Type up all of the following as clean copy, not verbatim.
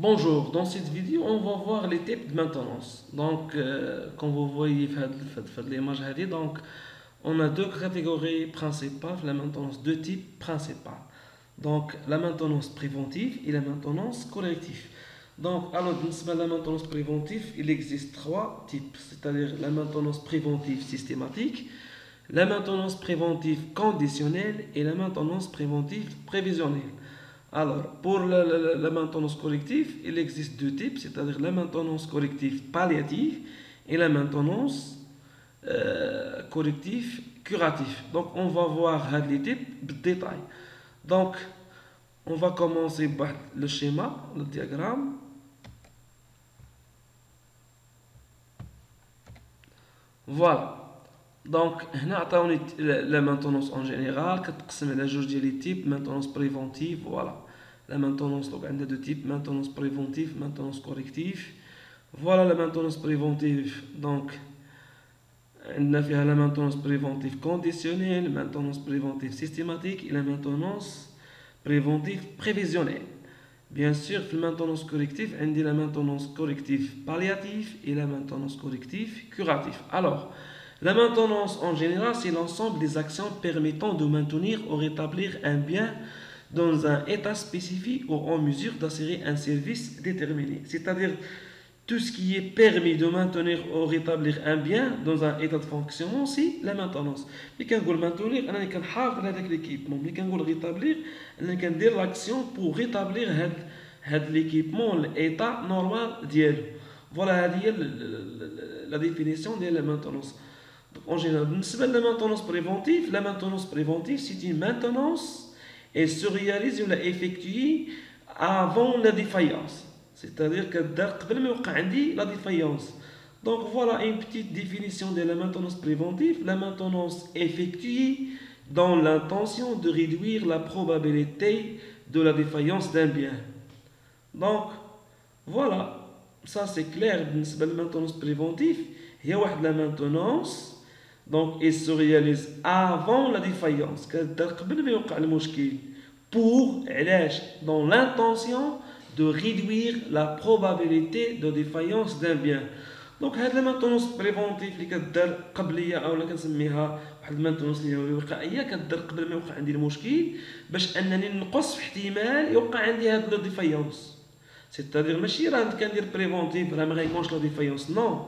Bonjour, dans cette vidéo, on va voir les types de maintenance. Donc, comme vous voyez dans l'image, donc, on a deux catégories principales, la maintenance, deux types principaux. Donc, la maintenance préventive et la maintenance corrective. Donc, alors, dans la maintenance préventive, il existe trois types, c'est-à-dire la maintenance préventive systématique, la maintenance préventive conditionnelle et la maintenance préventive prévisionnelle. Alors, pour la maintenance corrective, il existe deux types, c'est-à-dire la maintenance corrective palliative et la maintenance corrective curative. Donc, on va voir les types de détail. Donc, on va commencer par le schéma, le diagramme. Voilà. Donc, هنا عطاوني la maintenance en général كتقسم على جوج ديال les types maintenance préventive voilà la maintenance donc عندها deux types maintenance préventive maintenance corrective voilà la maintenance préventive donc عندنا فيها la maintenance préventive conditionnelle maintenance préventive systématique et la maintenance préventive prévisionnelle. Bien sûr, في maintenance corrective عندي la maintenance corrective palliative et la maintenance corrective curative. Alors, la maintenance en général, c'est l'ensemble des actions permettant de maintenir ou rétablir un bien dans un état spécifique ou en mesure d'assurer un service déterminé. C'est-à-dire tout ce qui est permis de maintenir ou rétablir un bien dans un état de fonctionnement, c'est la maintenance. Mais quand on maintenir, on a l'équipement. Mais quand on rétablir, on a l'action pour rétablir l'équipement, l'état normal d'hier. Voilà la définition de la maintenance. En général, la maintenance préventive, c'est une maintenance et se réalise ou la effectue avant la défaillance. C'est-à-dire que la défaillance. Donc voilà une petite définition de la maintenance préventive. La maintenance effectuée dans l'intention de réduire la probabilité de la défaillance d'un bien. Donc voilà, ça c'est clair. La maintenance préventive, il y a la maintenance. Donc, il se réalise avant la défaillance. Pour, dans l'intention de réduire la probabilité de défaillance d'un bien. Donc, هاد المينتونس بريفونتيف اللي كدار قبليه او كنسميها واحد المينتونس اللي هي وقائيه كدار قبل ما يوقع عندي المشكل باش انني نقص في احتمال يوقع عندي هاد لو ديفايونس. سيتادير ماشي راه كندير بريفونتيف راه ما غيكونش لا ديفايونس نو.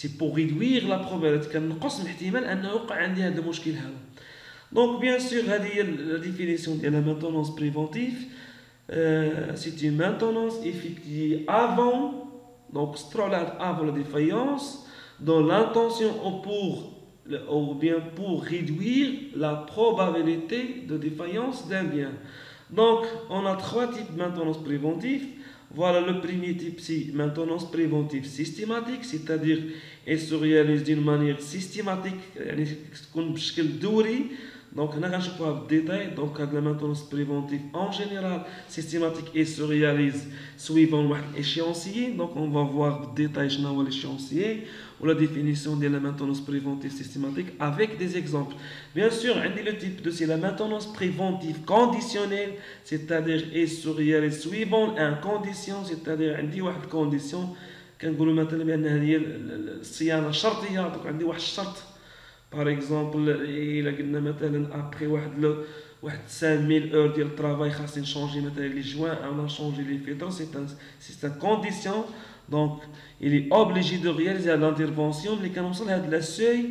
C'est pour réduire la probabilité كنقص من احتمال انه يوقع عندي هذا المشكل هذا. Donc bien sûr هذه هي la définition de la maintenance préventive. C'est une maintenance effectuée avant donc avant la défaillance dans l'intention ou bien pour réduire la probabilité de défaillance d'un bien. Donc on a trois types de maintenance préventive. Voilà le premier type, c'est maintenance préventive systématique, c'est-à-dire elle se réalise d'une manière systématique, donc on a un détail, donc la maintenance préventive en général systématique et se réalise suivant l'échéancier, donc on va voir le détail de l'échéancier ou la définition de la maintenance préventive systématique avec des exemples. Bien sûr, le type de c'est la maintenance préventive conditionnelle, c'est-à-dire elle se réalise suivant une condition, c'est-à-dire une condition كنقولوا مثلا بان هذه الصيانه شرطيه دونك عندي واحد الشرط باغ اكزومبل الا قلنا مثلا ابري واحد 5000 اور ديال الترافاي خاصني نشونجي مثلا لي جوان او نشونجي لي فيتر سي ان كونديسيون دونك il est obligé de réaliser l'intervention اللي كنوصل لهاد لا سوي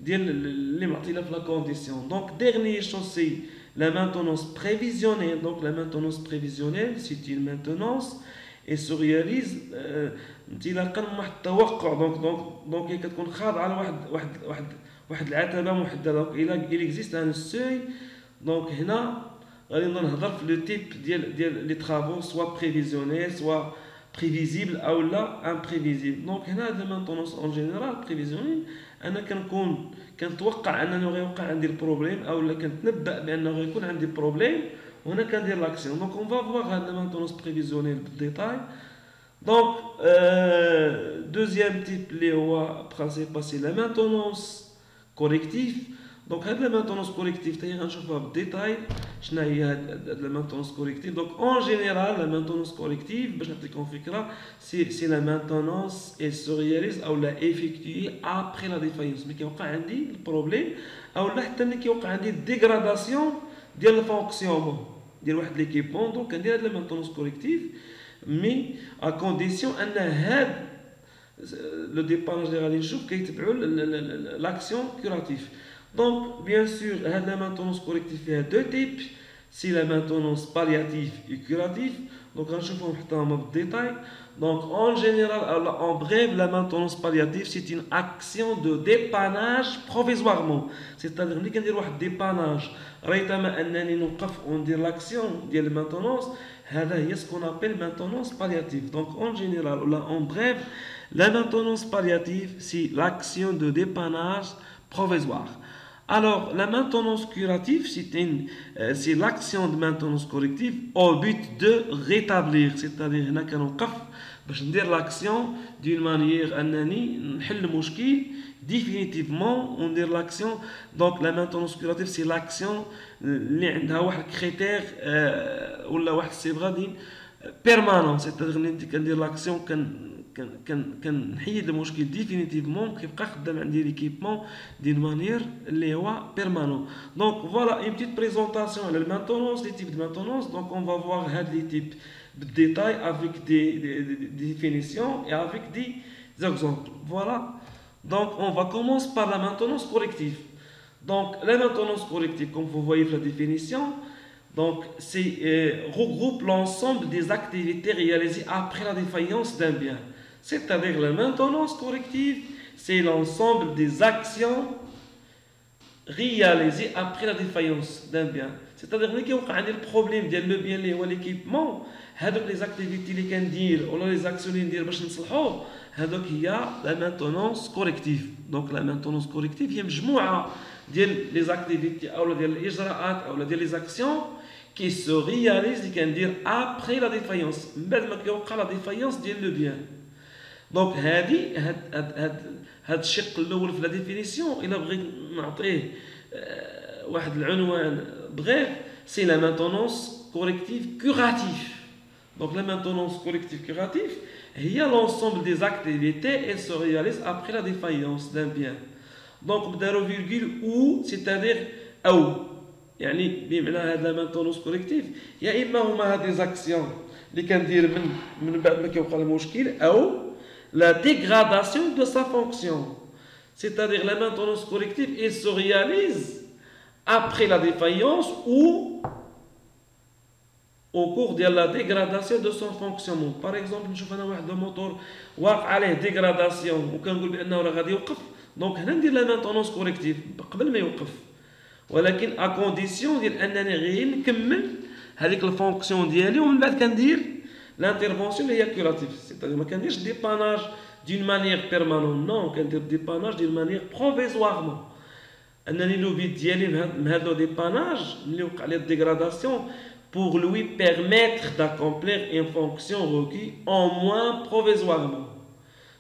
ديال اللي معطينا في لا كونديسيون دونك dernier chose c'est la maintenance prévisionnelle donc la maintenance prévisionnelle c'est une maintenance et se réalise انطلاقا من واحد التوقع دونك كتكون خاضعه لواحد العتبه محدده دونك il existe un seuil دونك هنا غادي نهضر في لو تيب ديال لي طرافو سوا بريفيزيونيل سوا بريفيزيبل او لا امبريفيزيبل دونك هنا هاد المينتونس اون جينيرال بريفيزيونيل انا كنتوقع انه غيوقع عندي البروبليم او لا كنتنبأ بانه غيكون عندي بروبليم وهنا كندير لاكسيون دونك اون فا فوار هاد المينتونس بريفيزيونيل بالديتاي. Donc, deuxième type, principal, c'est la maintenance corrective. دونك هاد لا مانتونونس كوريكتيف تاهي غنشوفوها بالديتاي شنو هي هاد لا مانتونونس كوريكتيف. دونك اون جينيرال لا مانتونونس كوريكتيف باش نعطيكم فكره سي لا مانتونونس اي سو رياليز او لا ايفيكتوي ابري لا ديفايونس، ملي كيوقع عندي البروبليم او لا حتى ملي كيوقع عندي ديغراداسيون ديال الفونكسيونمون ديال واحد ليكيبمون. دونك كندير هاد لا مانتونونس كوريكتيف مي ا كونديسيون ان هاد لو ديباناج اللي غادي نشوف كيتبعوا لاكسيون كوراتيف. دونك بيان سور هاد لا مانتونونس كوريكتيف فيها دو تيب، سي لا مانتونونس بالياتيف و كوراتيف. دونك غنشوفهم حتى هما بالديتاي. دونك اون جينيرال او en bref la maintenance palliative c'est une action de dépannage provisoirement. c'est-à-dire ملي كندير واحد ديباناج ريثما انني نوقف وندير لاكسيون ديال المانتونونس، هذا هي سكون ابل مانتونونس بالياتيف. دونك اون جينيرال ولا en bref la maintenance palliative c'est l'action de dépannage provisoire. Alors, la maintenance curative, c'est l'action de maintenance corrective au but de rétablir. C'est-à-dire, باش ندير l'action d'une manière أنني نحل المشكل définitivement وندير l'action. Donc, la maintenance curative, c'est l'action اللي عندها واحد كريتير ولا واحد الصبغة permanent. C'est-à-dire, ملي كندير l'action كنحيد المشكل ديفينيتيفمون كيبقى خدام عندي ليكيبمون دين مانيير اللي هو بيرمانون. دونك فوالا اون بتيت بريزونطاسيون على المانتونونس لي تيب دو مانتونونس. دونك اون فا فوار هاد لي تيب بالديتاي افيك دي ديفينيسيون اي افيك دي زيكزامبل. فوالا دونك اون فا كومونس بار لا مانتونونس كوريكتيف. دونك لا مانتونونس كوريكتيف كوم فو فويي في لا ديفينيسيون. Donc, c'est regroupe l'ensemble des activités réalisées après la défaillance d'un bien. C'est-à-dire la maintenance corrective, c'est l'ensemble des actions réalisées après la défaillance d'un bien. C'est-à-dire que quand on a le problème de le bien ou l'équipement, les activités اللي كندير ولا les actions اللي ندير باش نصلحوه هذوك هي la maintenance corrective. Donc la maintenance corrective هي مجموعة ديال les activités او ديال الإجراءات او ديال les actions qui se réalisent اللي كندير après la défaillance من بعد ما كيوقع la défaillance ديال le bien. دونك هاد الشق الاول في لا ديفينيسيون الا بغيت نعطيه واحد العنوان بغيف سي لا مانتونونس كوريكتيف كوراتيف. دونك لا مانتونونس كوريكتيف كوراتيف هي l'ensemble des activités et se réalise après la défaillance d'un bien. دونك بدارو فيرغول او c'est-à-dire او يعني بمعنى هاد لا مانتونونس كوريكتيف يا اما هما هاد لي زاكسيون اللي كندير من بعد ما كيوقع المشكل او la dégradation de sa fonction. C'est-à-dire la maintenance corrective elle se réalise après la défaillance ou au cours de la dégradation de son fonctionnement. Par exemple, نشوف انا واحد الموتور واقع عليه ديغراداسيون وكنقول بانه راه غادي يوقف، دونك هنا ندير لا مانتونونس كوريكتيف قبل ما يوقف، ولكن ا كونديسيون ديال انني غير نكمل هذيك الفونكسيون ديالي ومن بعد كندير l'intervention est curative. C'est-à-dire que je ne dépannage d'une manière permanente, non, je dépannage d'une manière provisoirement. أنني لو بيت ديالي من هذا dépannage اللي وقع لي dégradation pour lui permettre d'accomplir une fonction requise au moins provisoirement.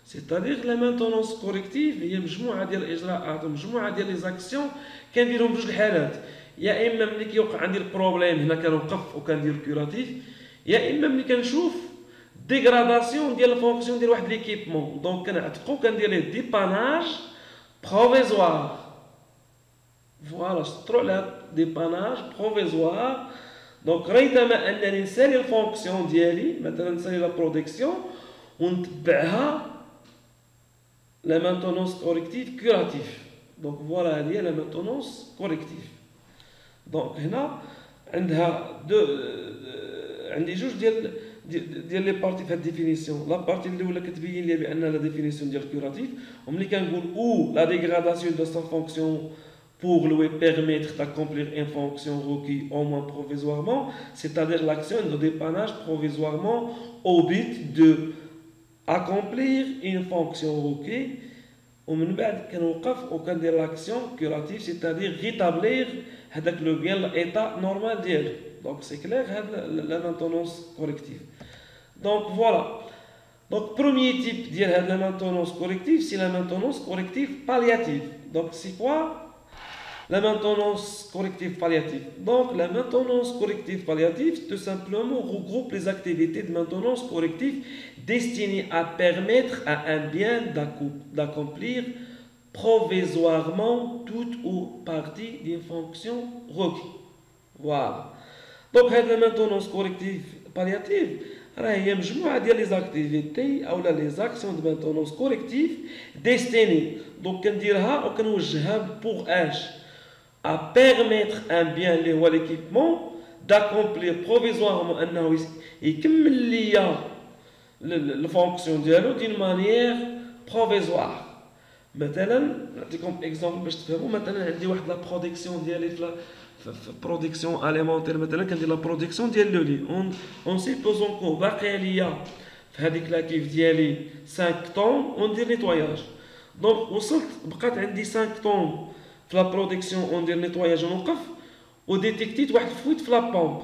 C'est-à-dire que la maintenance corrective هي مجموعة ديال الإجراءات ومجموعة ديال لي زاكسيون كنديرهم بجوج الحالات، يا إما ملي كيوقع عندي البروبليم هنا كنوقف وكندير كوراتيف، يا اما ملي كنشوف ديغراداسيون ديال الفونكسيون ديال واحد ليكيبمون دونك كنعتقو كندير ليه ديباناج بروفيزوار. فوالا شطرو على ديباناج بروفيزوار. دونك ريثما انني نسالي الفونكسيون ديالي مثلا نسالي لا برودكسيون ونتبعها لا مانتونونس كوريكتيف كوراتيف. دونك فوالا هذه هي لا مانتونونس كوريكتيف. دونك هنا عندها عندي جوج ديال لي بارتي في هاد الديفينيسيون. لا بارتي الاولى كتبين لي بان لا ديفينيسيون ديال كوراتيف وملي كنقول او لا ديغراداسيون دو سون فونكسيون pour lui permettre d'accomplir une fonction requise au moins provisoirement, c'est-à-dire l'action de dépannage provisoirement au but de accomplir une fonction requise. ومن بعد كنوقف وكندير لاكسيون كوراتيف c'est-à-dire rétablir هذاك لو بيان l'état normal ديالو. Donc c'est clair, la maintenance corrective. Donc voilà. Donc premier type de la maintenance corrective, c'est la maintenance corrective palliative. Donc c'est quoi? La maintenance corrective palliative. Donc, la maintenance corrective palliative, tout simplement, regroupe les activités de maintenance corrective destinées à permettre à un bien d'accomplir provisoirement toute ou partie d'une fonction requise. Voilà. Donc, la maintenance corrective palliative, هي مجموعة ديال les activités أو les actions de maintenance corrective destinées. Donc, كنديرها أو كنوجهها pour اش à permettre un bien اللي هو l'équipement d'accomplir provisoirement انه يكمل ليا الفونكسيون ديالو d'une manière provisoire. مثلا نعطيكم اكزومبل باش تفهموا. مثلا عندي واحد لا برودكسيون ديالي في برودكسيون اليمونتير. مثلا كندير لا برودكسيون ديال لو لي اون سيبوزون كو باقي ليا في هذيك لاكيف ديالي 5 طون وندير نيتواياج. دونك وصلت بقات عندي 5 طون في لا برودكسيون وندير نيتواياج ونوقف وديتيكتيت واحد الفويت في لا بومب.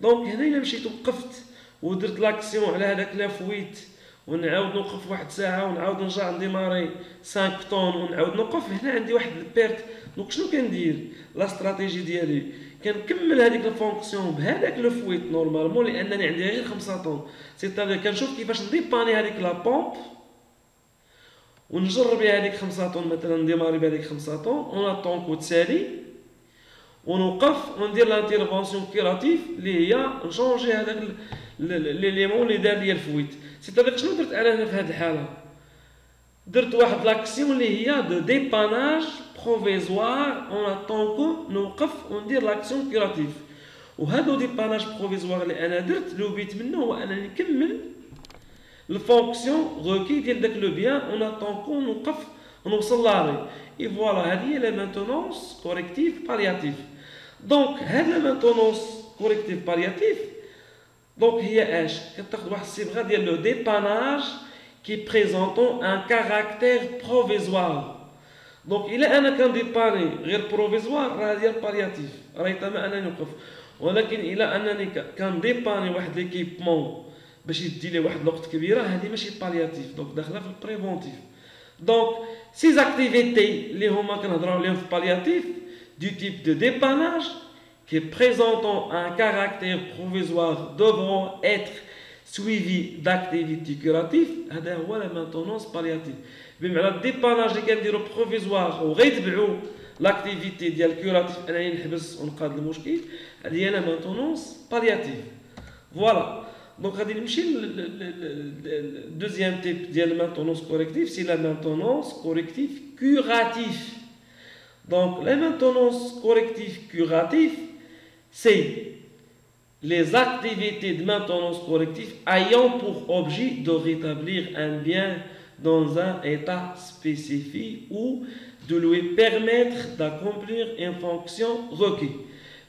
دونك هنا الا مشيت وقفت ودرت لاكسيون على هذاك لا فويت ونعاود نوقف واحد ساعه ونعاود نرجع نديماري 5 طون ونعاود نوقف، هنا عندي واحد البيرت. دونك شنو كندير؟ لا استراتيجي ديالي كنكمل هذيك الفونكسيون بهذاك لو فويت نورمالمون لانني عندي غير 5 طون. سيتادير كنشوف كيفاش نديباني هذيك لا بومب ونجرب بها هذيك 5 طون. مثلا نديماري بهذيك 5 طون اون طونكو تسالي ونوقف وندير لانترفونسيون كيراتيف اللي هي نشونجي هذاك ليليمون اللي دار ليا الفويت. سيتادير شنو درت انا هنا في هذه الحاله؟ درت واحد لاكسيون اللي هي دو ديباناج بروفيزوار اون طونكو نوقف وندير لاكسيون كيراتيف. وهذا ديباناج بروفيزوار اللي انا درت لو بيت منه هو انني نكمل الفونكسيون روكي ديال داك لو بيان اون طونكو نوقف ونوصل لاري. اي فوالا هذه هي لا مانتونونس كوريكتيف بالياتيف. دونك هاد لا مانتونونس كوريكتيف بالياتيف دونك هي اش؟ كتاخذ واحد الصبغه ديال لو ديباناج كي بريزونطون ان كاركتير بروفيزوار. دونك الا انا كنديباني غير بروفيزوار راه ديال بالياتيف راه تما انني نوقف. ولكن الا انني كنديباني واحد ليكيبمون باش يدي لي واحد الوقت كبيره هذه ماشي بالياتيف، دونك داخله في البريفونتيف. دونك سي اكتيفيتي اللي هما كنهضروا عليهم في بالياتيف du type de dépannage qui présentant un caractère provisoire devront être suivis d'activités curatives. هذا هو la maintenance palliative. بمعنى الديباناج اللي كنديرو بروفيزوار وغيتبعوا لاكتيفيتي ديال كيوراتيف انني نحبس ونقاد المشكل، هذه هي la maintenance palliative. فوالا. دونك غادي نمشي للدوزيام تيب ديال المانتونونس كوريكتيف، سي لا مانتونونس كوريكتيف كيوراتيف. Donc, la maintenance corrective curative, c'est les activités de maintenance corrective ayant pour objet de rétablir un bien dans un état spécifique ou de lui permettre d'accomplir une fonction requise.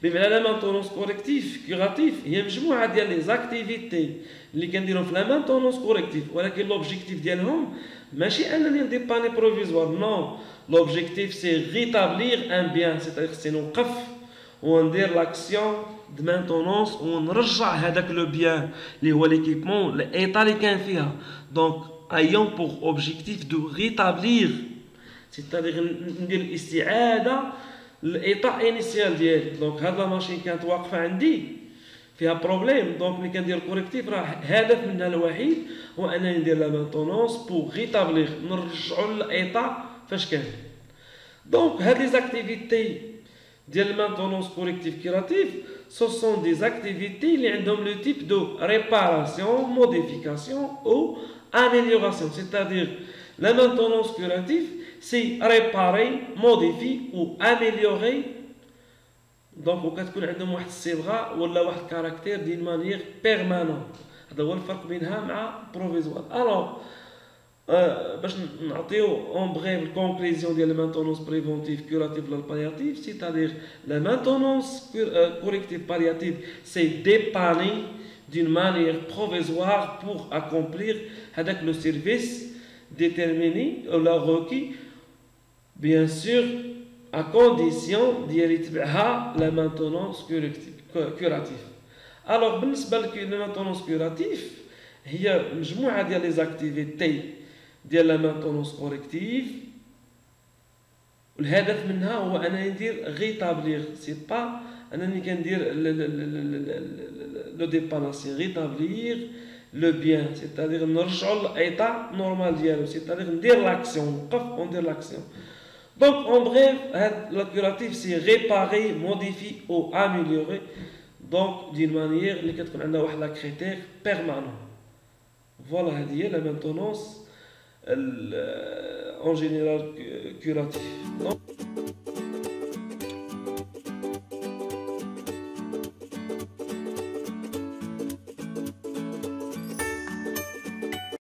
بمعنى la maintenance corrective curative هي مجموعة ديال les activités اللي كنديرهم في la maintenance corrective، ولكن l'objectif ديالهم ماشي انني نديباني بروفيزوار. نو، l'objectif c'est rétablir un bien، c'est-à-dire c'est نوقف وندير لاكسيون دو مانتونونس ونرجع هذاك لو بيان اللي هو ليكيبمون الايطا اللي كان فيها. دونك ايون بوغ اوبجيكتيف دو ريتابلير، c'est-à-dire ندير الاستعاده للايطا انيسيال ديالي. دونك هاد لا ماشين كانت واقفه عندي فيها بروبليم، دونك ملي كندير كوريكتيف راه هدف منها الوحيد هو انني ندير لا مانتونونس بوغ ريتابلير نرجعوا للايطا فاش كان. دونك هاد لي زاكتيفيتي ديال المانتونونس كوريكتيف كيراتيف سو سون دي زاكتيفيتي اللي عندهم لو تيب دو ريباراسيون موديفيكاسيون او امélioration. c'est-à-dire la maintenance curative c'est réparer, modifier ou améliorer. دونك وكتكون عندهم واحد الصبغه ولا واحد الكاركتير ديال مانيير بيرمانون. هذا هو الفرق بينها مع بروفيزوار. الوغ باش نعطيو اون بريف الكونكليزيون ديال المانتونونس بريفونتيف كوراتيف ولا بالياتيف، سيتادير لا مانتونونس كوريكتيف بالياتيف سي ديباني d'une manière provisoire pour accomplir هذاك لو سيرفيس déterminé ou la requis, bien sûr à condition ديال يتبعها la maintenance curative. Alors بالنسبه لا maintenance curative هي مجموعه ديال les activités ديال لا maintenance corrective والهدف منها هو انني ندير ريتابليغ، سي با انني كندير لو ديباناسي، ريتابليغ لو بيان، سيتادير نرجعوا للايطا نورمال ديالو، سيتادير ندير لاكسيون، نوقف وندير لاكسيون. دونك اون بغيف هاد لا كوراتيف سي ريباري موديفي او اميليوري، دونك دين مانيير اللي كتكون عندها واحد لا كريتير بيرمانون. فوالا هذه هي لا مينتونونس اون جينيرال كوراتيف.